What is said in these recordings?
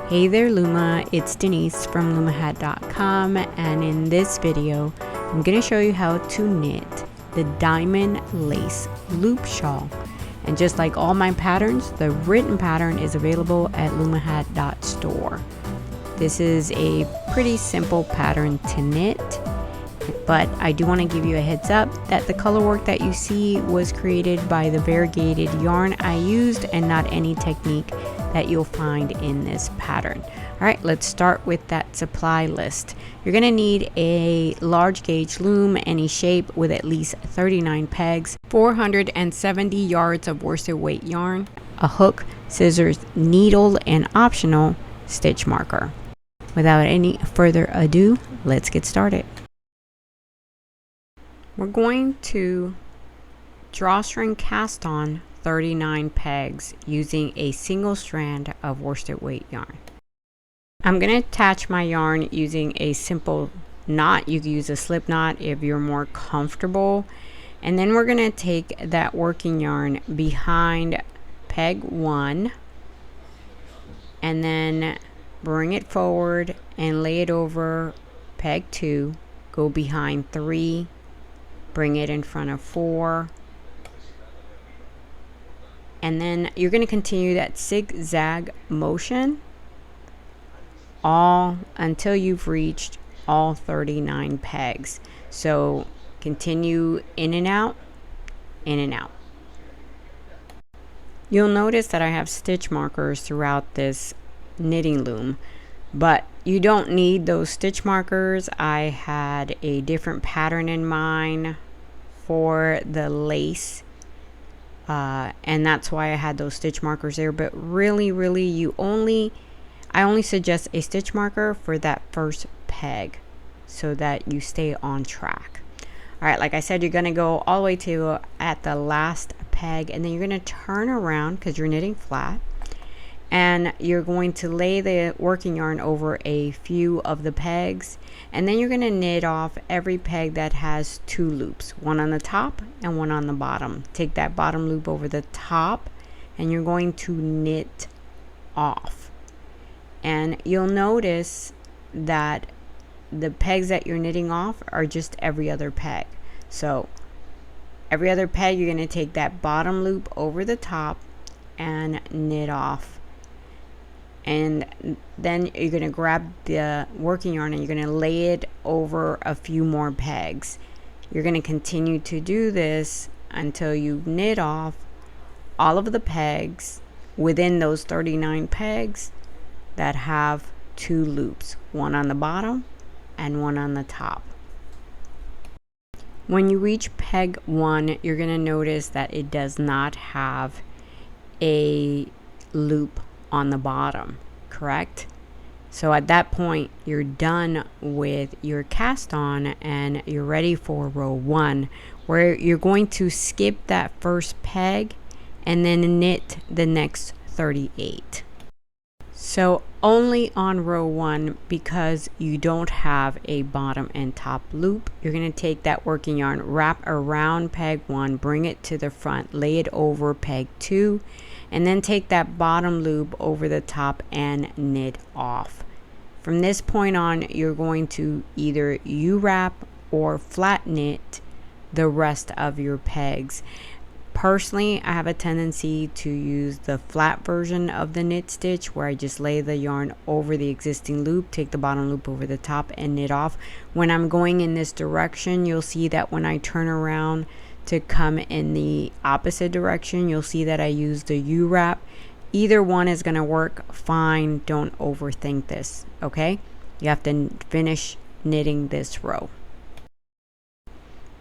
Hey there Looma, it's Denise from LoomaHat.com, and in this video I'm going to show you how to knit the diamond lace loop shawl. And just like all my patterns, the written pattern is available at LoomaHat.store. This is a pretty simple pattern to knit, but I do want to give you a heads up that the color work that you see was created by the variegated yarn I used and not any technique that you'll find in this pattern. Alright, let's start with that supply list. You're going to need a large gauge loom, any shape, with at least 39 pegs, 470 yards of worsted weight yarn, a hook, scissors, needle, and optional stitch marker. Without any further ado, let's get started. We're going to drawstring cast on 39 pegs using a single strand of worsted weight yarn. I'm going to attach my yarn using a simple knot. You can use a slip knot if you're more comfortable. And then we're going to take that working yarn behind peg 1 and then bring it forward and lay it over peg 2, go behind 3, bring it in front of 4, and then you're going to continue that zigzag motion all until you've reached all 39 pegs. So continue in and out, in and out. You'll notice that I have stitch markers throughout this knitting loom, but you don't need those stitch markers. I had a different pattern in mind for the lace, and that's why I had those stitch markers there. But really I only suggest a stitch marker for that first peg so that you stay on track. All right, like I said, you're going to go all the way to at the last peg, and then you're going to turn around because you're knitting flat, and you're going to lay the working yarn over a few of the pegs, and then you're going to knit off every peg that has 2 loops, one on the top and one on the bottom. Take that bottom loop over the top and you're going to knit off, and you'll notice that the pegs that you're knitting off are just every other peg. So every other peg, you're going to take that bottom loop over the top and knit off. And then you're going to grab the working yarn and you're going to lay it over a few more pegs. You're going to continue to do this until you knit off all of the pegs within those 39 pegs that have 2 loops, one on the bottom and one on the top. When you reach peg 1, you're going to notice that it does not have a loop on the bottom, correct? So at that point you're done with your cast on and you're ready for row 1, where you're going to skip that first peg and then knit the next 38. So only on row 1, because you don't have a bottom and top loop, you're going to take that working yarn, wrap around peg 1, bring it to the front, lay it over peg 2, and then take that bottom loop over the top and knit off. From this point on, you're going to either U-wrap or flat knit the rest of your pegs. Personally, I have a tendency to use the flat version of the knit stitch, where I just lay the yarn over the existing loop, take the bottom loop over the top and knit off. When I'm going in this direction, you'll see that when I turn around to come in the opposite direction, you'll see that I use the U-wrap. Either one is going to work fine. Don't overthink this, okay? You have to finish knitting this row.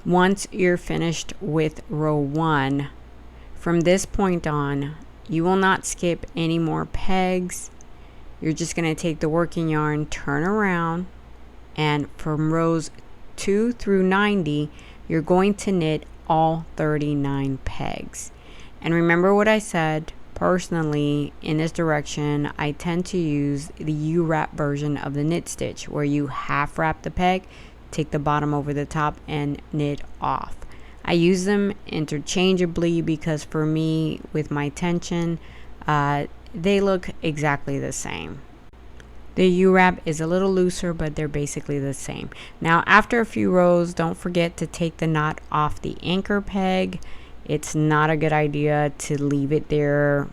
Once you're finished with row 1, from this point on, you will not skip any more pegs. You're just going to take the working yarn, turn around, and from rows 2 through 90, you're going to knit all 39 pegs. And remember what I said, personally in this direction I tend to use the U-wrap version of the knit stitch, where you half wrap the peg, take the bottom over the top and knit off. I use them interchangeably because for me, with my tension, they look exactly the same. The U-wrap is a little looser, but they're basically the same. Now after a few rows, don't forget to take the knot off the anchor peg. It's not a good idea to leave it there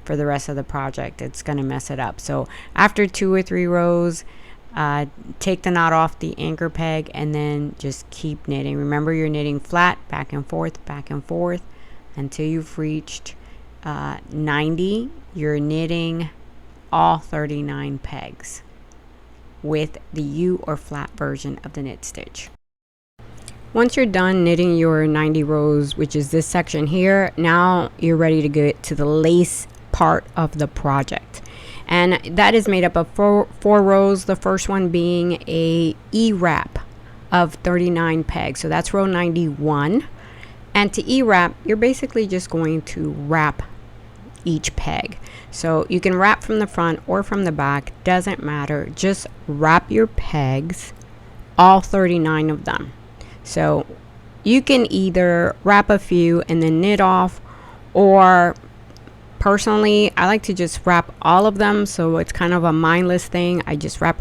for the rest of the project. It's going to mess it up. So after 2 or 3 rows, take the knot off the anchor peg and then just keep knitting. Remember, you're knitting flat, back and forth until you've reached 90. You're knitting all 39 pegs with the U or flat version of the knit stitch. Once you're done knitting your 90 rows, which is this section here, now you're ready to get to the lace part of the project. And that is made up of four rows, the first one being a E-wrap of 39 pegs. So that's row 91. And to E-wrap, you're basically just going to wrap each peg. So you can wrap from the front or from the back, doesn't matter. Just wrap your pegs, all 39 of them. So you can either wrap a few and then knit off, or personally, I like to just wrap all of them, so it's kind of a mindless thing. I just wrap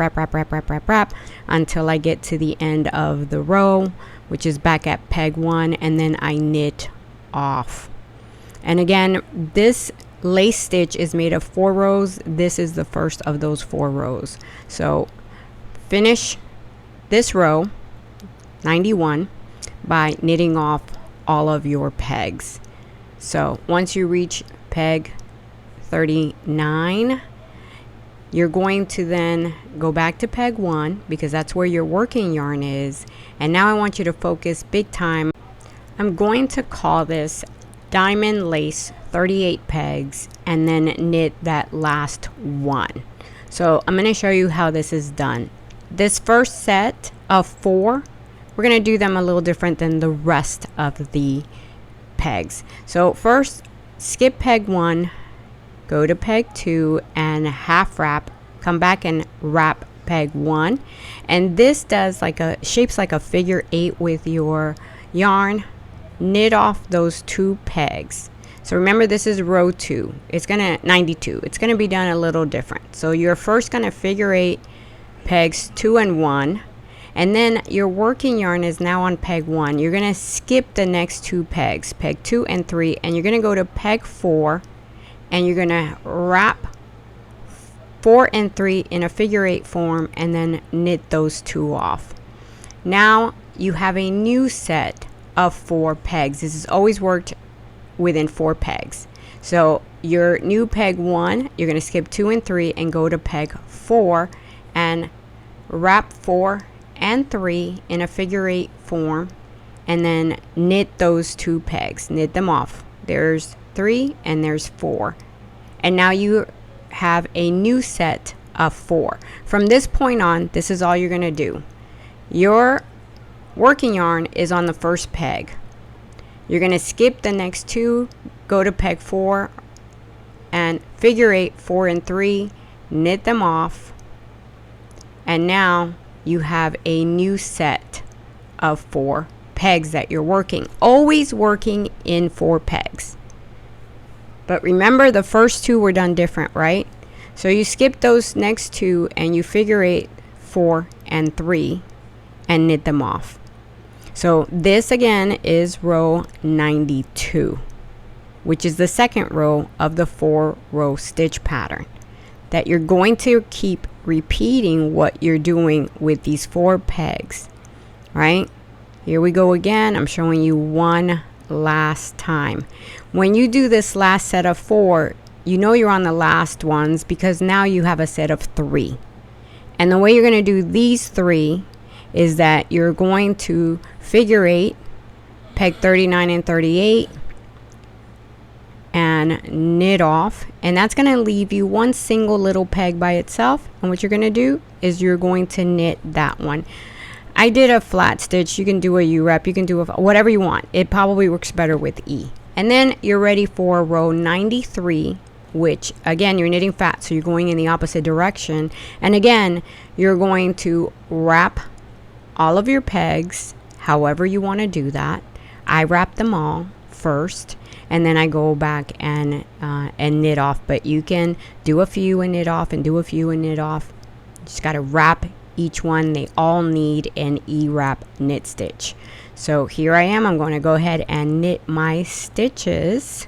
until I get to the end of the row, which is back at peg 1, and then I knit off. And again, this lace stitch is made of 4 rows. This is the first of those 4 rows. So finish this row 91 by knitting off all of your pegs. So once you reach peg 39, you're going to then go back to peg 1 because that's where your working yarn is. And now I want you to focus big time. I'm going to call this diamond lace 38 pegs and then knit that last one. So I'm going to show you how this is done. This first set of 4, we're going to do them a little different than the rest of the pegs. So first, skip peg 1, go to peg 2 and half wrap, come back and wrap peg 1, and this does like a shapes like a figure 8 with your yarn. Knit off those 2 pegs. So remember, this is row 2. It's gonna 92. It's gonna be done a little different. So you're first gonna figure 8 pegs 2 and 1, and then your working yarn is now on peg 1. You're gonna skip the next 2 pegs, peg 2 and 3, and you're gonna go to peg 4, and you're gonna wrap 4 and 3 in a figure 8 form, and then knit those 2 off. Now you have a new set of 4 pegs. This has always worked within 4 pegs. So your new peg 1, you're going to skip 2 and 3 and go to peg 4 and wrap 4 and 3 in a figure 8 form, and then knit those 2 pegs, knit them off. There's 3 and there's 4, and now you have a new set of 4. From this point on, this is all you're going to do. Your working yarn is on the first peg. You're going to skip the next 2, go to peg 4 and figure 8 4 and 3, knit them off, and now you have a new set of 4 pegs that you're working, always working in 4 pegs. But remember, the first 2 were done different, right? So you skip those next 2 and you figure 8 4 and 3 and knit them off. So this again is row 92, which is the second row of the 4-row stitch pattern that you're going to keep repeating what you're doing with these 4 pegs, right? Here we go again. I'm showing you one last time. When you do this last set of 4, you know you're on the last ones because now you have a set of 3. And the way you're going to do these 3 is that you're going to figure 8, peg 39 and 38, and knit off, and that's going to leave you one single little peg by itself. And what you're going to do is you're going to knit that one. I did a flat stitch. You can do a U-wrap, you can do whatever you want. It probably works better with E. And then you're ready for row 93, which again, you're knitting fat, so you're going in the opposite direction. And again, you're going to wrap all of your pegs however you want to do that. I wrap them all first, and then I go back and knit off, but you can do a few and knit off and do a few and knit off. Just got to wrap each one. They all need an E-wrap knit stitch. So here I am. I'm going to go ahead and knit my stitches.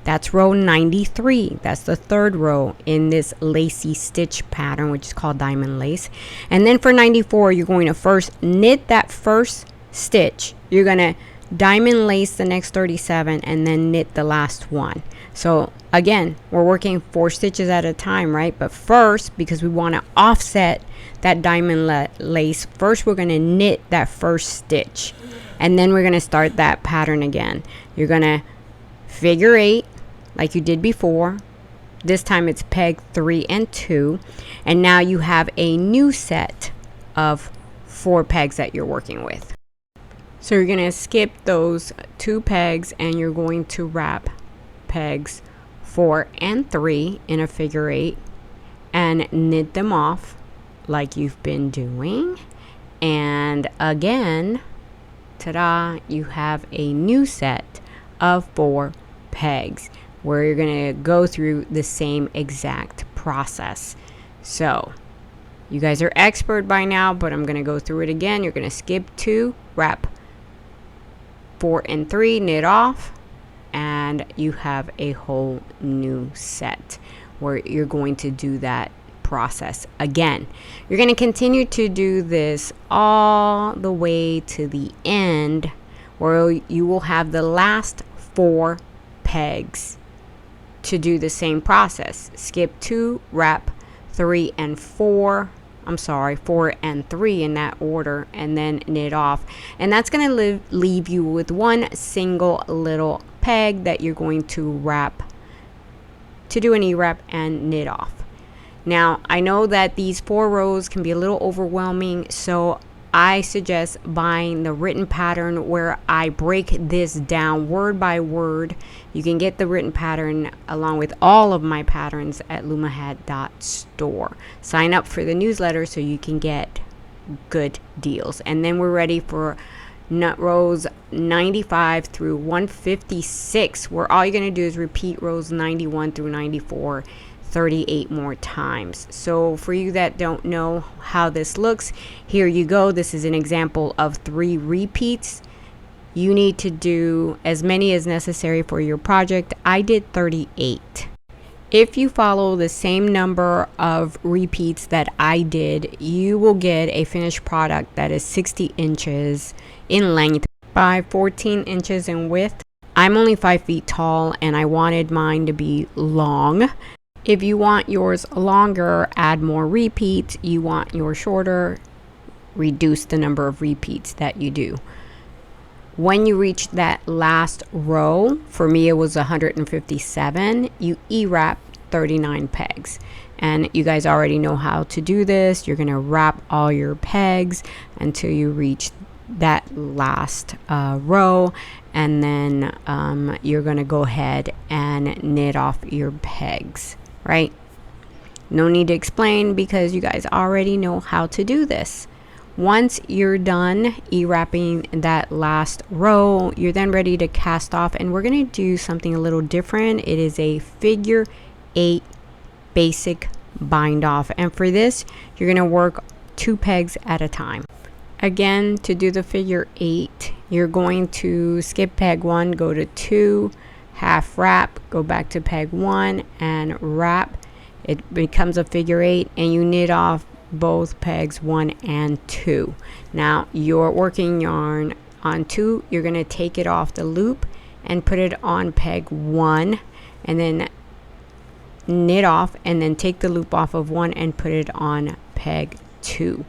That's row 93. That's the third row in this lacy stitch pattern, which is called diamond lace. And then for 94, you're going to first knit that first stitch. You're going to diamond lace the next 37 and then knit the last one. So again, we're working 4 stitches at a time, right? But first, because we want to offset that diamond lace, first we're going to knit that first stitch, and then we're going to start that pattern again. You're going to figure 8 like you did before. This time it's peg 3 and 2, and now you have a new set of 4 pegs that you're working with. So you're going to skip those 2 pegs and you're going to wrap pegs 4 and 3 in a figure 8 and knit them off like you've been doing. And again, ta-da, you have a new set of 4 pegs where you're going to go through the same exact process. So you guys are expert by now, but I'm going to go through it again. You're going to skip 2, wrap 4 and 3, knit off, and you have a whole new set where you're going to do that process again. You're going to continue to do this all the way to the end, where you will have the last 4 pegs to do the same process. Skip 2, wrap 3 and 4. I'm sorry, 4 and 3 in that order, and then knit off. And that's going to leave you with one single little peg that you're going to wrap, to do an E-wrap and knit off. Now, I know that these 4 rows can be a little overwhelming, so I suggest buying the written pattern where I break this down word by word. You can get the written pattern along with all of my patterns at LoomaHat.store. Sign up for the newsletter so you can get good deals. And then we're ready for rows 95 through 156, where all you're going to do is repeat rows 91 through 94 38 more times. So for you that don't know how this looks, here you go. This is an example of 3 repeats. You need to do as many as necessary for your project. I did 38. If you follow the same number of repeats that I did, you will get a finished product that is 60 inches in length by 14 inches in width. I'm only 5 feet tall and I wanted mine to be long. If you want yours longer, add more repeats. You want yours shorter, reduce the number of repeats that you do. When you reach that last row, for me it was 157, you E-wrap 39 pegs. And you guys already know how to do this. You're going to wrap all your pegs until you reach that last row, and then you're going to go ahead and knit off your pegs. Right? No need to explain because you guys already know how to do this. Once you're done E-wrapping that last row, you're then ready to cast off, and we're going to do something a little different. It is a figure 8 basic bind off, and for this you're going to work 2 pegs at a time. Again, to do the figure 8, you're going to skip peg 1, go to 2, half wrap, go back to peg 1 and wrap. It becomes a figure 8 and you knit off both pegs 1 and 2. Now your working yarn on 2, you're going to take it off the loop and put it on peg 1 and then knit off, and then take the loop off of 1 and put it on peg 2.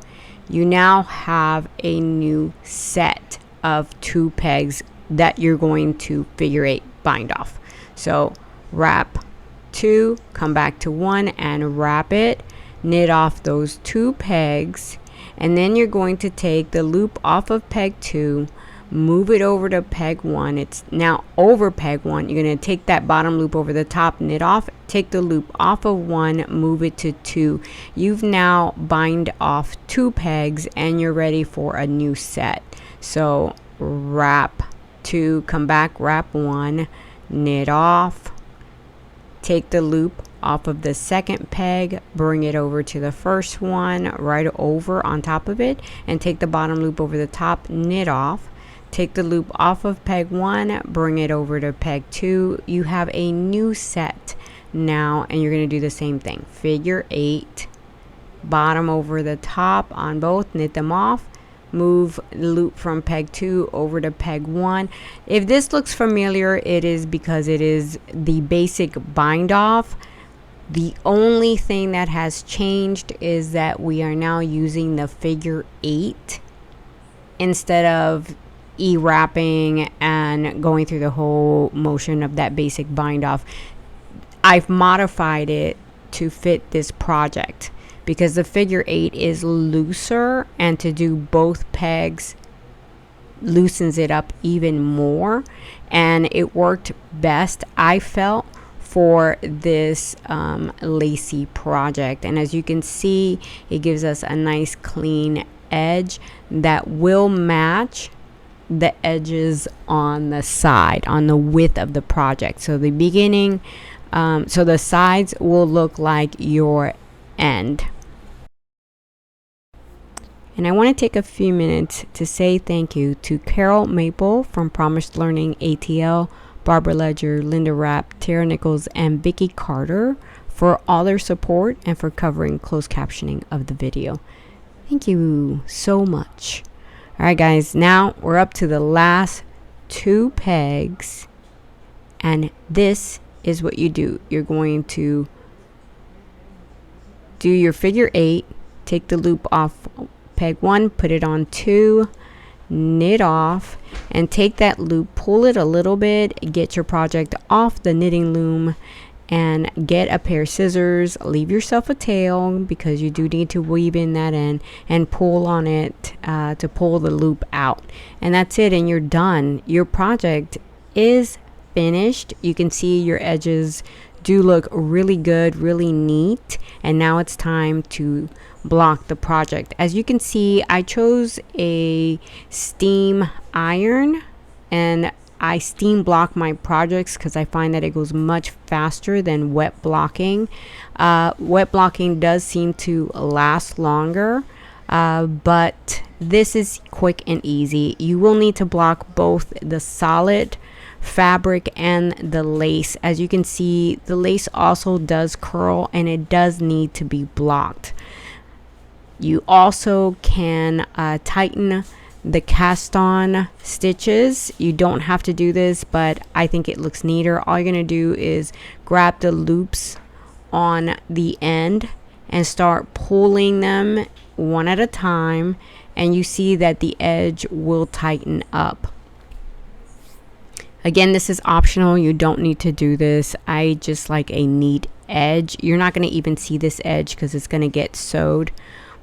You now have a new set of 2 pegs that you're going to figure 8 bind off. So wrap 2, come back to 1 and wrap it, knit off those 2 pegs, and then you're going to take the loop off of peg 2, move it over to peg 1. It's now over peg 1. You're going to take that bottom loop over the top, knit off, take the loop off of 1, move it to 2. You've now bind off 2 pegs and you're ready for a new set. So wrap 2, come back, wrap 1, knit off, take the loop off of the second peg, bring it over to the first one, right over on top of it, and take the bottom loop over the top, knit off. Take the loop off of peg 1, bring it over to peg 2. You have a new set now, and you're going to do the same thing. Figure 8, bottom over the top on both, knit them off. Move loop from peg 2 over to peg 1. If this looks familiar, it is because it is the basic bind off. The only thing that has changed is that we are now using the figure 8 instead of wrapping and going through the whole motion of that basic bind off. I've modified it to fit this project because the figure 8 is looser, and to do both pegs loosens it up even more, and it worked best, I felt, for this Lacy project. And as you can see, it gives us a nice clean edge that will match the edges on the side, on the width of the project. So the beginning, so the sides will look like your end. And I want to take a few minutes to say thank you to Carol Maple from Promised Learning ATL, Barbara Ledger, Linda Rapp, Tara Nichols, and Vicky Carter for all their support and for covering closed captioning of the video. Thank you so much. All right, guys, now we're up to the last 2 pegs, and this is what you do. You're going to do your figure 8, take the loop off peg 1, put it on 2, knit off, and take that loop, pull it a little bit, get your project off the knitting loom, and get a pair of scissors. Leave yourself a tail because you do need to weave in that end, and pull on it to pull the loop out. And that's it, and you're done. Your project is finished. You can see your edges do look really good, really neat, and now it's time to block the project. As you can see, I chose a steam iron, and I steam block my projects because I find that it goes much faster than wet blocking. Wet blocking does seem to last longer, but this is quick and easy. You will need to block both the solid fabric and the lace. As you can see, the lace also does curl, and it does need to be blocked. You also can tighten the cast on stitches. You don't have to do this, but I think it looks neater. All you're gonna do is grab the loops on the end and start pulling them one at a time, and you see that the edge will tighten up. Again, this is optional. You don't need to do this. I just like a neat edge. You're not going to even see this edge because it's going to get sewed.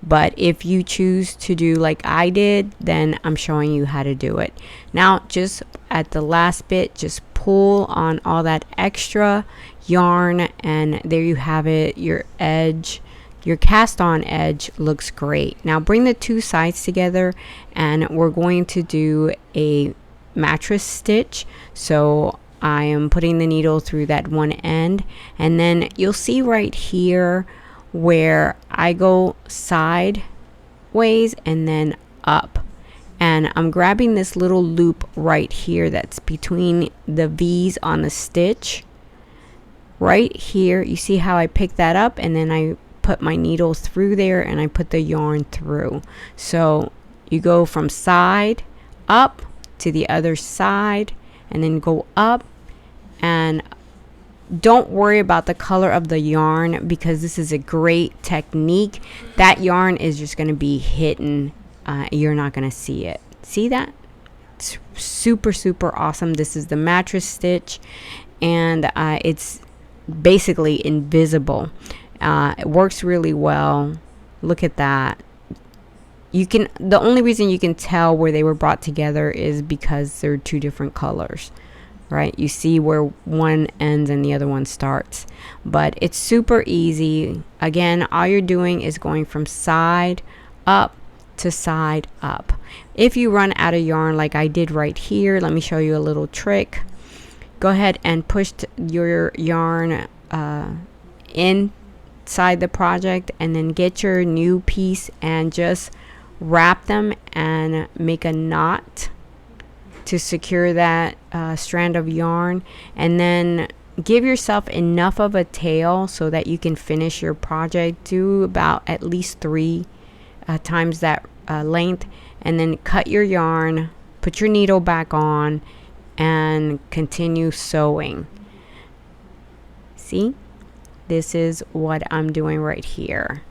But if you choose to do like I did, then I'm showing you how to do it. Now, just at the last bit, just pull on all that extra yarn, and there you have it. Your edge, your cast on edge looks great. Now bring the 2 sides together, and we're going to do a mattress stitch. So I am putting the needle through that one end, and then you'll see right here where I go sideways and then up, and I'm grabbing this little loop right here that's between the V's on the stitch right here. You see how I pick that up, and then I put my needle through there, and I put the yarn through. So you go from side up to the other side, and then go up, and don't worry about the color of the yarn because this is a great technique. That yarn is just going to be hidden. You're not going to see it. See that? It's super awesome. This is the mattress stitch, and it's basically invisible. It works really well. Look at that. The only reason you can tell where they were brought together is because they're 2 different colors, right? You see where one ends and the other one starts, but it's super easy. Again, all you're doing is going from side up to side up. If you run out of yarn like I did right here, let me show you a little trick. Go ahead and push your yarn inside the project, and then get your new piece and just wrap them and make a knot to secure that strand of yarn, and then give yourself enough of a tail so that you can finish your project. Do about at least 3 times that length, and then cut your yarn, put your needle back on, and continue sewing. See, this is what I'm doing right here,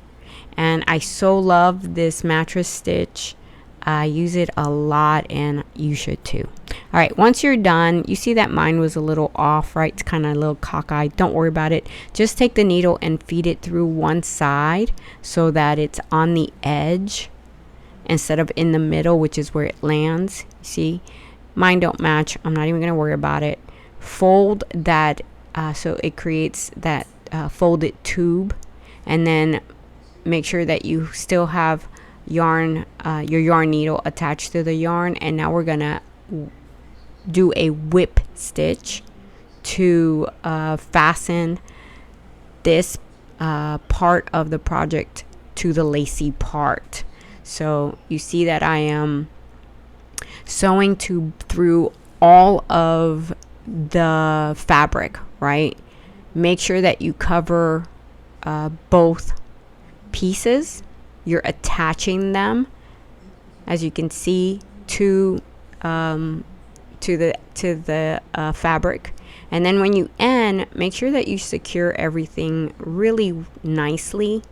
and I so love this mattress stitch. I use it a lot, and you should too. All right, once you're done, you see that mine was a little off, right? It's kind of a little cockeyed. Don't worry about it. Just take the needle and feed it through one side so that it's on the edge instead of in the middle, which is where it lands. See, mine don't match. I'm not even going to worry about it. Fold that so it creates that folded tube, and then make sure that you still have yarn, your yarn needle attached to the yarn. And now we're gonna do a whip stitch to fasten this part of the project to the lacy part. So you see that I am sewing through all of the fabric, right? Make sure that you cover both pieces. You're attaching them, as you can see, to the fabric. And then when you end, make sure that you secure everything really nicely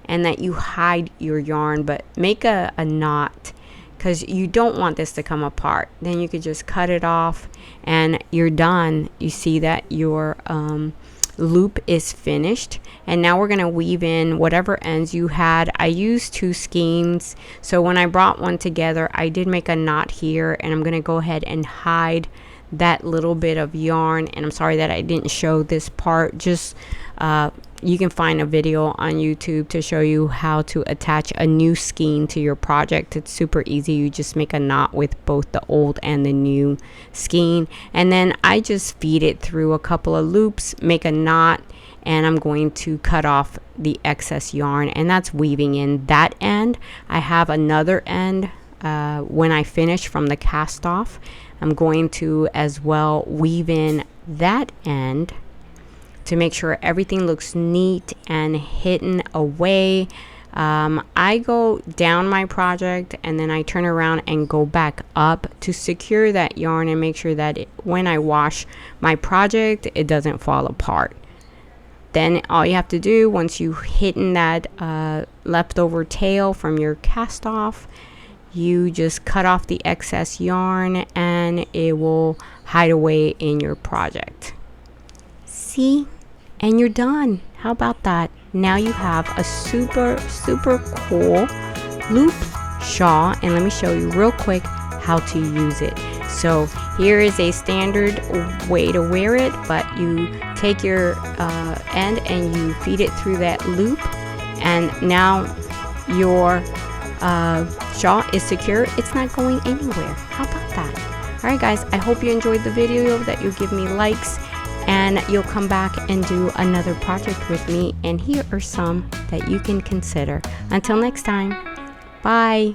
and that you hide your yarn, but make a knot, because you don't want this to come apart. Then you could just cut it off and you're done. You see that your loop is finished, and now we're going to weave in whatever ends you had. I used 2 skeins, so when I brought one together, I did make a knot here, and I'm going to go ahead and hide that little bit of yarn. And I'm sorry that I didn't show this part. Just you can find a video on YouTube to show you how to attach a new skein to your project. It's super easy. You just make a knot with both the old and the new skein, and then I just feed it through a couple of loops, make a knot, and I'm going to cut off the excess yarn, and that's weaving in that end. I have another end when I finish from the cast off. I'm going to as well weave in that end to make sure everything looks neat and hidden away. I go down my project, and then I turn around and go back up to secure that yarn and make sure that when I wash my project, it doesn't fall apart. Then all you have to do, once you've hidden that leftover tail from your cast off, you just cut off the excess yarn and it will hide away in your project. See? And you're done. How about that? Now you have a super cool loop shawl, and let me show you real quick how to use it. So here is a standard way to wear it, but you take your end and you feed it through that loop, and now your shawl is secure. It's not going anywhere. How about that? All right guys, I hope you enjoyed the video, that you give me likes, and you'll come back and do another project with me. And here are some that you can consider. Until next time, bye.